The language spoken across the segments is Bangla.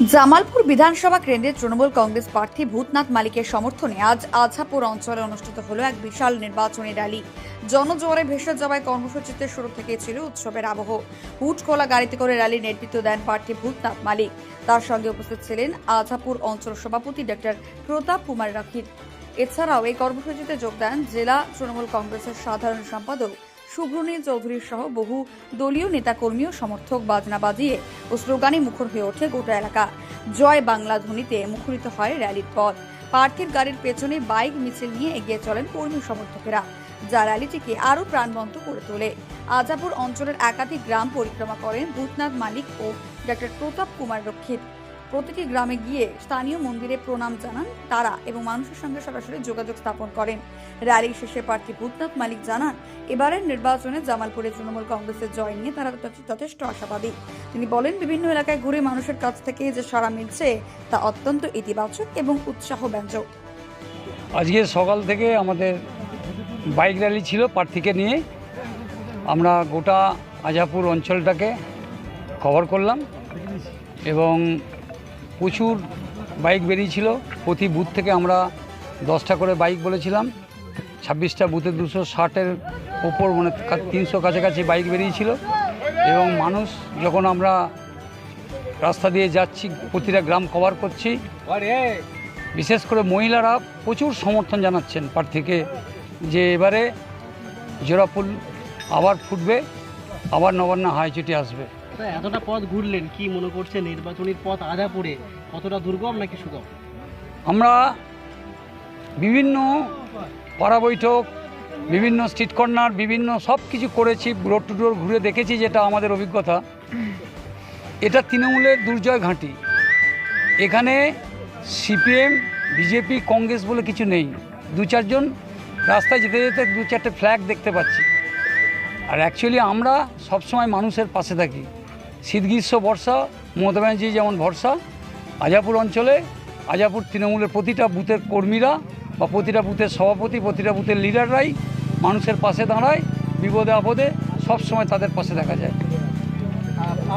জামালপুর বিধানসভা কেন্দ্রের তৃণমূল কংগ্রেস প্রার্থী ভূতনাথ মালিকের সমর্থনে আজ আছাপুর অঞ্চলে অনুষ্ঠিত হলো এক বিশাল নির্বাচনী র্যালি। জনজোয়ারে ভেসে যাওয়ায় কর্মসূচিতে শুরু থেকে ছিল উৎসবের আবহ। হুট খোলা গাড়িতে করে র্যালির নেতৃত্ব দেন প্রার্থী ভূতনাথ মালিক। তার সঙ্গে উপস্থিত ছিলেন আছাপুর অঞ্চল সভাপতি ডক্টর প্রতাপ কুমার রাখিত। এছাড়াও এই কর্মসূচিতে যোগ দেন জেলা তৃণমূল কংগ্রেসের সাধারণ সম্পাদক শুভ্রনীল চৌধুরী সহ বহু দলীয় নেতাকর্মী ও সমর্থক। বাজনা বাজিয়ে ও স্লোগানে মুখর হয়ে ওঠে গোটা এলাকা। জয় বাংলা ধ্বনিতে মুখরিত হয় র্যালির পথ। প্রার্থীর গাড়ির পেছনে বাইক মিছিল নিয়ে এগিয়ে চলেন কর্মী সমর্থকেরা, যা র্যালিটিকে আরও প্রাণবন্ত করে তোলে। আজাপুর অঞ্চলের একাধিক গ্রাম পরিক্রমা করেন ভূতনাথ মালিক ও ডক্টর প্রতাপ কুমার রক্ষিত। প্রতিটি গ্রামে গিয়ে স্থানীয় মন্দিরে প্রণাম জানান তারা এবং মানুষের সঙ্গে সরাসরি যোগাযোগ স্থাপন করেন। র্যালি শেষে প্রার্থী ভূতনাথ মালিক জানান, এবারের নির্বাচনে জামালপুরে তৃণমূল কংগ্রেসের জয় নিয়ে তারা যথেষ্ট আশাবাদী। তিনি বলেন, বিভিন্ন এলাকায় ঘুরে মানুষের কাছ থেকে যে সাড়া মিলছে তা অত্যন্ত ইতিবাচক এবং উৎসাহব্যঞ্জক। আজকে সকাল থেকে আমাদের বাইক র্যালি ছিল প্রার্থীকে নিয়ে। আমরা গোটা আজাপুর অঞ্চলটাকে কভার করলাম এবং প্রচুর বাইক বেরিয়েছিল। প্রতি বুথ থেকে আমরা 10টা করে বাইক বলেছিলাম। 26টা বুথে 260-এর ওপর মানে 300 কাছাকাছি বাইক বেরিয়েছিল। এবং মানুষ যখন আমরা রাস্তা দিয়ে যাচ্ছি, প্রতিটা গ্রাম কভার করছি, বিশেষ করে মহিলারা প্রচুর সমর্থন জানাচ্ছেন প্রার্থীকে, যে এবারে জোড়াফুল আবার ফুটবে, আবার নবান্ন হাইচটি আসবে। এতটা পথ ঘুরলেন, কি মনে করছেন নির্বাচনী পথ আজাপুরে কতটা দুর্গম নাকি সুগম? আমরা বিভিন্ন পাড়া বৈঠক, বিভিন্ন স্ট্রিট কর্নার, বিভিন্ন সব কিছু করেছি, রোড টু ডোর ঘুরে দেখেছি। যেটা আমাদের অভিজ্ঞতা, এটা তৃণমূলের দুর্জয় ঘাঁটি। এখানে সিপিএম, বিজেপি, কংগ্রেস বলে কিছু নেই। 2-4 রাস্তায় যেতে যেতে 2-4টে ফ্ল্যাগ দেখতে পাচ্ছি। আর অ্যাকচুয়ালি আমরা সবসময় মানুষের পাশে থাকি। শীত গ্রীষ্ম বর্ষা মমতা ব্যানার্জি যেমন ভরসা, আজাপুর অঞ্চলে আজাপুর তৃণমূলের প্রতিটা বুথের কর্মীরা বা প্রতিটা বুথের সভাপতি, প্রতিটা বুথের লিডাররাই মানুষের পাশে দাঁড়ায়। বিপদে আপদে সবসময় তাদের পাশে দেখা যায়।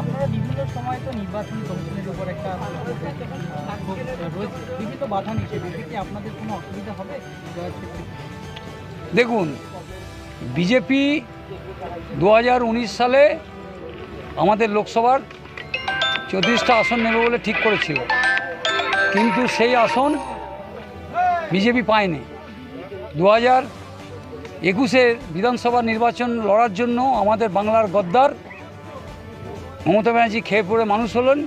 আপনারা বিভিন্ন সময় তো নির্বাচনী কমিশনের উপর একটা বিভিন্ন বাধা নিষেধ, কি আপনাদের কোনো অসুবিধা হবে? দেখুন, বিজেপি 2019 সালে আমাদের লোকসভার 34টা আসন নেবে বলে ঠিক করেছিল, কিন্তু সেই আসন বিজেপি পায়নি। 2021-এর বিধানসভা নির্বাচন লড়ার জন্য আমাদের বাংলার গদ্দার মমতা ব্যানার্জি খেয়ে পড়ে মানুষ হলেন।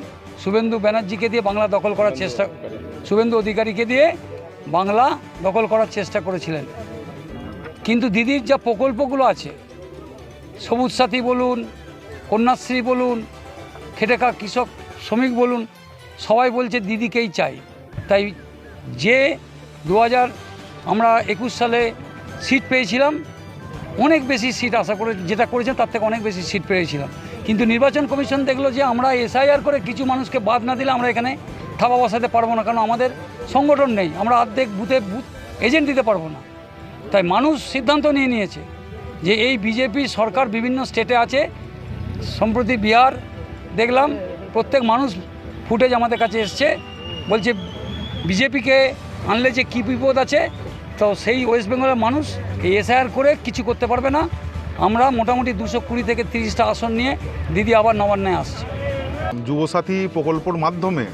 শুভেন্দু ব্যানার্জিকে দিয়ে বাংলা দখল করার চেষ্টা, শুভেন্দু অধিকারীকে দিয়ে বাংলা দখল করার চেষ্টা করেছিলেন। কিন্তু দিদির যা প্রকল্পগুলো আছে, সবুজ সাথী বলুন, কন্যাশ্রী বলুন, খেটে খাওয়া কৃষক শ্রমিক বলুন, সবাই বলছে দিদিকেই চাই। তাই যে 2021 সালে সিট পেয়েছিলাম, অনেক বেশি সিট আশা করে যেটা করেছেন তার থেকে অনেক বেশি সিট পেয়েছিলাম। কিন্তু নির্বাচন কমিশন দেখলো যে আমরা এসআইআর করে কিছু মানুষকে বাদ না দিলে আমরা এখানে থাবা বসাতে পারবো না, কারণ আমাদের সংগঠন নেই, আমরা অর্ধেক বুথে বুথ এজেন্ট দিতে পারবো না। তাই মানুষ সিদ্ধান্ত নিয়ে নিয়েছে যে এই বিজেপি সরকার বিভিন্ন স্টেটে আছে। সম্প্রতি বিহার দেখলাম, প্রত্যেক মানুষ ফুটেজ আমাদের কাছে এসছে, বলছে বিজেপিকে আনলে যে কী বিপদ আছে। তো সেই ওয়েস্ট বেঙ্গলের মানুষ এই এসআইআর করে কিছু করতে পারবে না। আমরা মোটামুটি 220 থেকে 30টা আসন নিয়ে দিদি আবার নবান্নে আসছে। যুবসাথী প্রকল্পর মাধ্যমে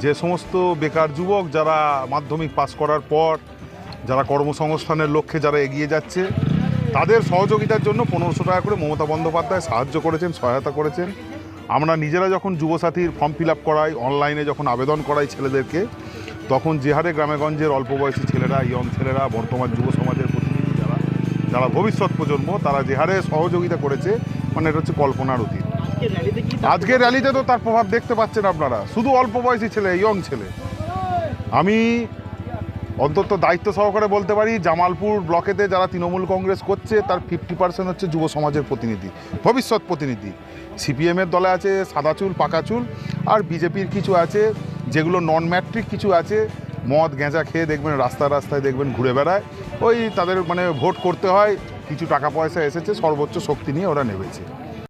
যে সমস্ত বেকার যুবক যারা মাধ্যমিক পাস করার পর যারা কর্মসংস্থানের লক্ষ্যে যারা এগিয়ে যাচ্ছে, তাদের সহযোগিতার জন্য 1500 টাকা করে মমতা বন্দ্যোপাধ্যায় সাহায্য করেছেন, সহায়তা করেছেন। আমরা নিজেরা যখন যুবসাথীর ফর্ম ফিল আপ করাই, অনলাইনে যখন আবেদন করাই ছেলেদেরকে, তখন যে হারে গ্রামেগঞ্জের অল্প বয়সী ছেলেরা, ইয়ং ছেলেরা, বর্তমান যুব সমাজের প্রতিনিধি যারা ভবিষ্যৎ প্রজন্ম, তারা যে হারে সহযোগিতা করেছে, মানে এটা হচ্ছে কল্পনার অতীত। আজকের র্যালিতে তো তার প্রভাব দেখতে পাচ্ছেন আপনারা। শুধু অল্প বয়সী ছেলে, ইয়ং ছেলে। আমি অন্তত দায়িত্ব সহকারে বলতে পারি, জামালপুর ব্লকেতে যারা তৃণমূল কংগ্রেস করছে তার 50% হচ্ছে যুব সমাজের প্রতিনিধি, ভবিষ্যৎ প্রতিনিধি। সিপিএমের দলে আছে সাদা চুল, পাকা চুল, আর বিজেপির কিছু আছে যেগুলো নন ম্যাট্রিক, কিছু আছে মদ গেঁজা খেয়ে দেখবেন রাস্তায় দেখবেন ঘুরে বেড়ায়। ওই তাদের মানে ভোট করতে হয়, কিছু টাকা পয়সা এসেছে, সর্বোচ্চ শক্তি নিয়ে ওরা নেমেছে।